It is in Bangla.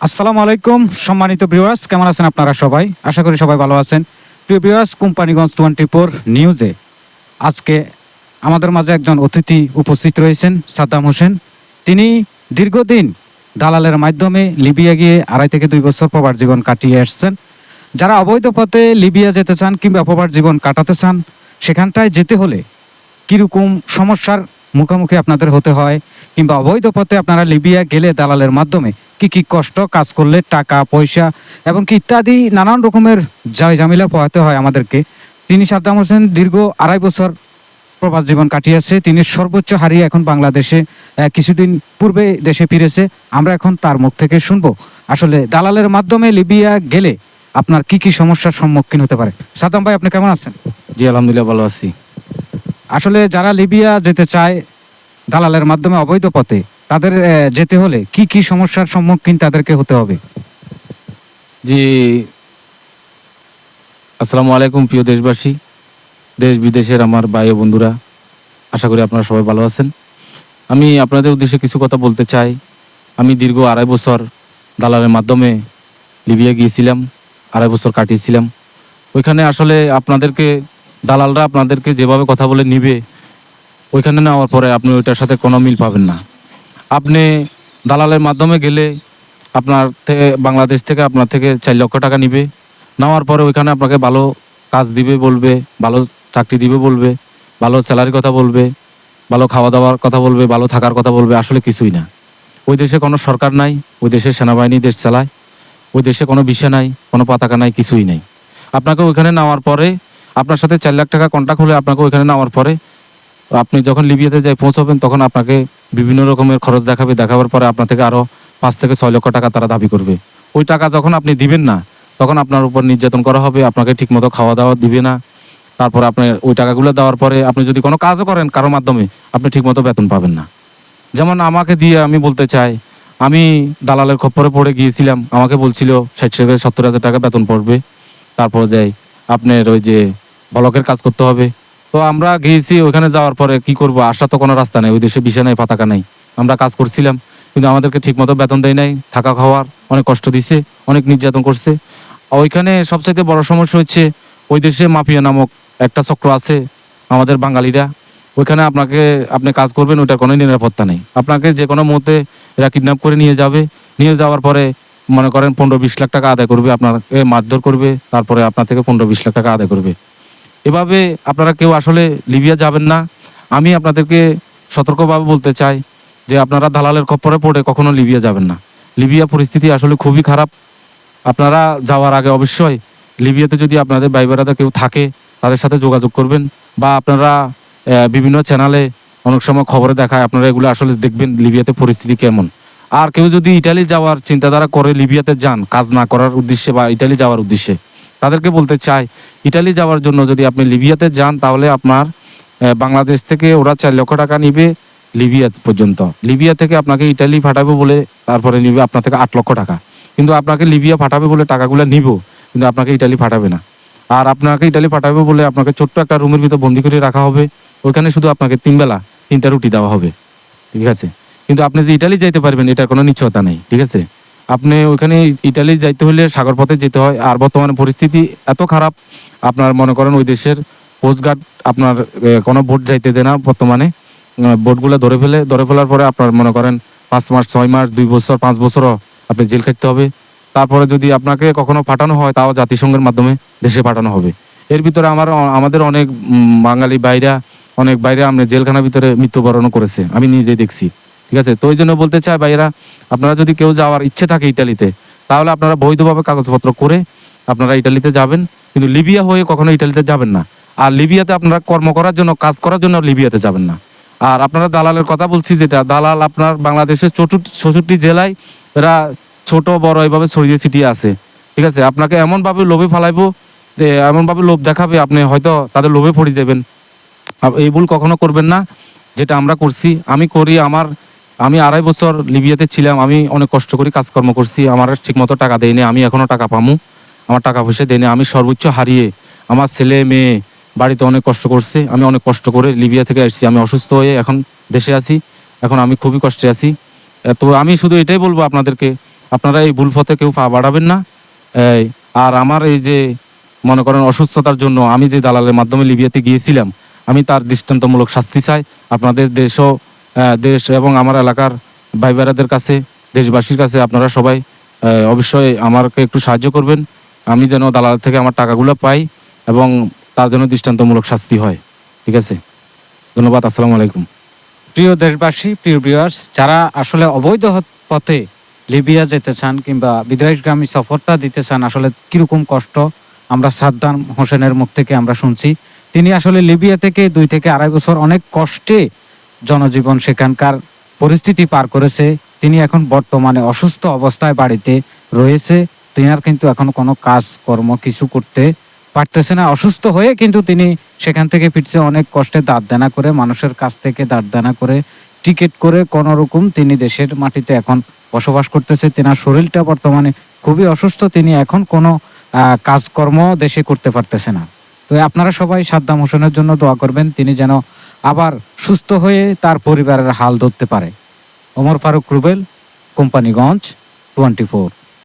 আসসালামু আলাইকুম সম্মানিত ভিউয়ার্স, কেমন আছেন আপনারা সবাই? আশা করি সবাই ভালো আছেন। প্রিয় ভিউয়ার্স, কোম্পানিগঞ্জ 24 নিউজে আজকে আমাদের মাঝে একজন অতিথি উপস্থিত রয়েছেন, সাদ্দাম হোসেন। তিনি দীর্ঘদিন দালালের মাধ্যমে লিবিয়া গিয়ে 2.5 থেকে 2 বছর প্রবাস জীবন কাটিয়ে আসছেন। যারা অবৈধ পথে লিবিয়া যেতে চান কিংবা প্রবাস জীবন কাটাতে চান, সেখানটায় যেতে হলে কীরকম সমস্যার মুখোমুখি আপনাদের হতে হয়, কিংবা অবৈধ পথে আপনারা লিবিয়া গেলে দালালের মাধ্যমে কি কি কষ্ট, কাজ করলে টাকা পয়সা এবং কি ইত্যাদি নানান রকমের ঝামেলা পোহাতে হয় আমাদেরকে। তিনি সাদ্দাম হোসেন দীর্ঘ 2.5 বছর প্রবাস জীবন কাটিয়েছে। তিনি সর্বোচ্চ হারিয়ে এখন বাংলাদেশে কিছুদিন পূর্বে দেশে ফিরেছে। আমরা এখন তার মুখ থেকে শুনবো আসলে দালালের মাধ্যমে লিবিয়া গেলে আপনার কি কি সমস্যার সম্মুখীন হতে পারে। সাদ্দাম ভাই, আপনি কেমন আছেন? জি আলহামদুলিল্লাহ, ভালো আছি। আসলে যারা লিবিয়া যেতে চায় দালালের মাধ্যমে অবৈধ পথে, তাদের যেতে হলে কি কি সমস্যার সম্মুখীন তাদেরকে হতে হবে? জি আসসালামু আলাইকুম প্রিয় দেশবাসী, দেশ বিদেশের আমার ভাই ও বন্ধুরা, আশা করি আপনারা সবাই ভালো আছেন। আমি আপনাদের উদ্দেশ্যে কিছু কথা বলতে চাই। আমি দীর্ঘ 2.5 বছর দালালের মাধ্যমে লিবিয়া গিয়েছিলাম, 2.5 বছর কাটিয়েছিলাম। ওইখানে আসলে দালালরা আপনাদেরকে যেভাবে কথা বলে নিবে, ওইখানে নেওয়ার পরে আপনি ওইটার সাথে কোনো মিল পাবেন না। আপনি দালালের মাধ্যমে গেলে বাংলাদেশ থেকে আপনার থেকে 4 লক্ষ টাকা নিবে। নেওয়ার পরে ওইখানে আপনাকে ভালো কাজ দিবে বলবে, ভালো চাকরি দিবে বলবে, ভালো স্যালারির কথা বলবে, ভালো খাওয়া দাওয়ার কথা বলবে, ভালো থাকার কথা বলবে। আসলে কিছুই না। ওই দেশে কোনো সরকার নাই, ওই দেশের সেনাবাহিনী দেশ চালায়, ওই দেশে কোনো ভিসা নাই, কোনো পতাকা নাই, কিছুই নাই। আপনাকে ওইখানে নেওয়ার পরে আপনার সাথে 4 লাখ টাকা কন্ট্রাক্ট হলে আপনাকে ওইখানে নেওয়ার পরে আপনি যখন লিবিয়াতে যাই পৌঁছাবেন, তখন আপনাকে বিভিন্ন রকমের খরচ দেখাবার পরে আপনার থেকে আরও 5 থেকে 6 লক্ষ টাকা তারা দাবি করবে। ওই টাকা যখন আপনি দিবেন না, তখন আপনার উপর নির্যাতন করা হবে, আপনাকে ঠিকমতো খাওয়া দাওয়া দিবে না। তারপরে আপনি ওই টাকাগুলো দেওয়ার পরে আপনি যদি কোনো কাজও করেন কারোর মাধ্যমে, আপনি ঠিকমতো বেতন পাবেন না। যেমন আমাকে দিয়ে আমি বলতে চাই, আমি দালালের খপ্পরে পড়ে গিয়েছিলাম। আমাকে বলছিল 60 থেকে 70 হাজার টাকা বেতন পড়বে, তারপর যাই আপনার ওই যে ব্লকের কাজ করতে হবে। তো আমরা গিয়েছি, ওইখানে যাওয়ার পরে কি করব, আসা তো কোনো রাস্তা নেই, ওই দেশে ভিসা নেই, পতাকা নেই। আমরা কাজ করছিলাম, কিন্তু আমাদেরকে ঠিকমতো বেতন দেয় নাই, থাকা খাওয়ার অনেক কষ্ট দিছে, অনেক নির্যাতন করছে। ওইখানে সবচাইতে বড় সমস্যা হচ্ছে, ওই দেশে মাফিয়া নামক একটা চক্র আছে, আমাদের বাঙালিরা। ওইখানে আপনি কাজ করবেন, ওইটার কোনো নিরাপত্তা নেই। আপনাকে যে কোনো মুহূর্তে এরা কিডন্যাপ করে নিয়ে যাবে। নিয়ে যাওয়ার পরে মনে করেন 15-20 লাখ টাকা আদায় করবে, আপনাকে মারধর করবে, তারপরে আপনার থেকে 15-20 লাখ টাকা আদায় করবে। এভাবে আপনারা কেউ আসলে লিবিয়া যাবেন না। আমি আপনাদেরকে সতর্কভাবে বলতে চাই যে আপনারা দালালের খপ্পরে পড়ে কখনো লিবিয়া যাবেন না। লিবিয়া পরিস্থিতি আসলে খুবই খারাপ। আপনারা যাওয়ার আগে অবশ্যই লিবিয়াতে যদি আপনাদের ভাই বেড়াদা কেউ থাকে, তাদের সাথে যোগাযোগ করবেন, বা আপনারা বিভিন্ন চ্যানেলে অনেক সময় খবরে দেখায়, আপনারা এগুলো আসলে দেখবেন লিবিয়াতে পরিস্থিতি কেমন। আর কেউ যদি ইটালি যাওয়ার চিন্তাধারা করে লিবিয়াতে যান কাজ না করার উদ্দেশ্যে বা ইটালি যাওয়ার উদ্দেশ্যে, তাদেরকে বলতে চাই, ইটালি যাওয়ার জন্য যদি আপনি লিবিয়াতে যান, তাহলে আপনার বাংলাদেশ থেকে ওরা 4 লক্ষ টাকা নিবে লিবিয়া পর্যন্ত। লিবিয়া থেকে আপনাকে ইটালি পাঠাবে বলে তারপরে নিবে আপনার থেকে 8 লক্ষ টাকা। কিন্তু আপনাকে লিবিয়া পাঠাবে বলে টাকাগুলো নিব, কিন্তু আপনাকে ইটালি পাঠাবে না। আর আপনাকে ইটালি পাঠাবে বলে আপনাকে ছোট্ট একটা রুমের ভিতর বন্দি করে রাখা হবে। ওইখানে শুধু আপনাকে 3 বেলা 3টা রুটি দেওয়া হবে, ঠিক আছে? কিন্তু আপনি যে ইটালি যাইতে পারবেন, এটার কোনো নিশ্চয়তা নেই, ঠিক আছে? আপনি ওইখানে ইটালি যাইতে হলে সাগর পথে যেতে হয়। আর বর্তমানে পরিস্থিতি এত খারাপ, আপনার মনে করেন ওই দেশের কোস্টগার্ড আপনার কোনো বোট যাইতে দেয় না বর্তমানে। বোটগুলো ধরে ফেলার পরে আপনার মনে করেন 5 মাস 6 মাস 2 বছর 5 বছরও আপনি জেল খাটতে হবে। তারপরে যদি আপনাকে কখনো পাঠানো হয়, তাও জাতিসংঘের মাধ্যমে দেশে পাঠানো হবে। এর ভিতরে আমাদের অনেক বাঙালি অনেক বাইরে আপনি জেলখানার ভিতরে মৃত্যুবরণও করেছে, আমি নিজেই দেখছি, ঠিক আছে? তো ওই জন্য বলতে চাই ভাইরা, আপনারা যদি কেউ যাওয়ার ইচ্ছে থাকে ইটালিতে, তাহলে আপনারা বৈধভাবে কাগজপত্র করে আপনারা ইটালিতে যাবেন, কিন্তু লিবিয়া হয়ে কখনো ইটালিতে যাবেন না। আর লিবিয়াতে আপনারা কর্ম করার জন্য, কাজ করার জন্য লিবিয়াতে যাবেন না। আর আপনারা দালালের কথা বলছি, যেটা দালাল আপনার বাংলাদেশের 64 জেলায় এরা ছোট বড় এভাবে ছড়িয়ে ছিটিয়ে আছে, ঠিক আছে? আপনাকে এমনভাবে লোভে ফালাইবো, যে এমনভাবে লোভ দেখাবে, আপনি হয়তো তাদের লোভে পড়ে যাবেন। এই ভুল কখনো করবেন না, যেটা আমরা করছি। আমি 2.5 বছর লিবিয়াতে ছিলাম, আমি অনেক কষ্ট করে কাজকর্ম করছি, আমার ঠিকমতো টাকা দেয়নি, আমি এখনও টাকা পামু, আমার টাকা পয়সা দেয়নি। আমি সর্বোচ্চ হারিয়ে আমার ছেলে মেয়ে বাড়িতে অনেক কষ্ট করছে। আমি অনেক কষ্ট করে লিবিয়া থেকে আসছি, আমি অসুস্থ হয়ে এখন দেশে আছি, এখন আমি খুবই কষ্টে আছি। তো আমি শুধু এটাই বলবো আপনাদেরকে, আপনারা এই ভুল পথে কেউ পা বাড়াবেন না। এই, আর আমার এই যে মনে করেন অসুস্থতার জন্য আমি যে দালালের মাধ্যমে লিবিয়াতে গিয়েছিলাম, আমি তার দৃষ্টান্তমূলক শাস্তি চাই। আপনাদের দেশও দেশ এবং আমার এলাকার ভাই বোনেদের কাছে, দেশবাসীর কাছে আপনারা সবাই অবশ্যই আমাকে একটু সাহায্য করবেন। আমি যেন দালাল থেকে আমার টাকাগুলো পাই এবং তার জন্য দৃষ্টান্তমূলক শাস্তি হয়। ঠিক আছে, ধন্যবাদ। আসসালামু আলাইকুম। প্রিয় দেশবাসী, প্রিয় ভিউয়ার্স, যারা আসলে অবৈধ পথে লিবিয়া যেতে চান কিংবা বিদেশগামী সফরটা দিতে চান, আসলে কিরকম কষ্ট আমরা সাদ্দাম হোসেনের মুখ থেকে আমরা শুনছি। তিনি আসলে লিবিয়া থেকে 2 থেকে 2.5 বছর অনেক কষ্টে জনজীবন সেখানকার পরিস্থিতি পার করেছে। তিনি এখন বর্তমানে অসুস্থ অবস্থায় বাড়িতে রয়েছে। তিনার কিন্তু এখন কোনো কাজ কর্ম কিছু করতে পারতেছে না, অসুস্থ হয়ে কিন্তু তিনি সেখান থেকে ফিরছে অনেক কষ্টে, দাঁত দানা করে, মানুষের কাছ থেকে দাঁত দানা করে, টিকিট করে কোন রকম তিনি দেশের মাটিতে এখন বসবাস করতেছে। তেনার শরীরটা বর্তমানে খুবই অসুস্থ, তিনি এখন কোনো কাজকর্ম দেশে করতে পারতেছে না। তো আপনারা সবাই সাদ্দাম হোসেনের জন্য দোয়া করবেন, তিনি যেন আবার সুস্থ হয়ে তার পরিবারের হাল ধরতে পারে। ওমর ফারুক রুবেল, কোম্পানিগঞ্জ 24।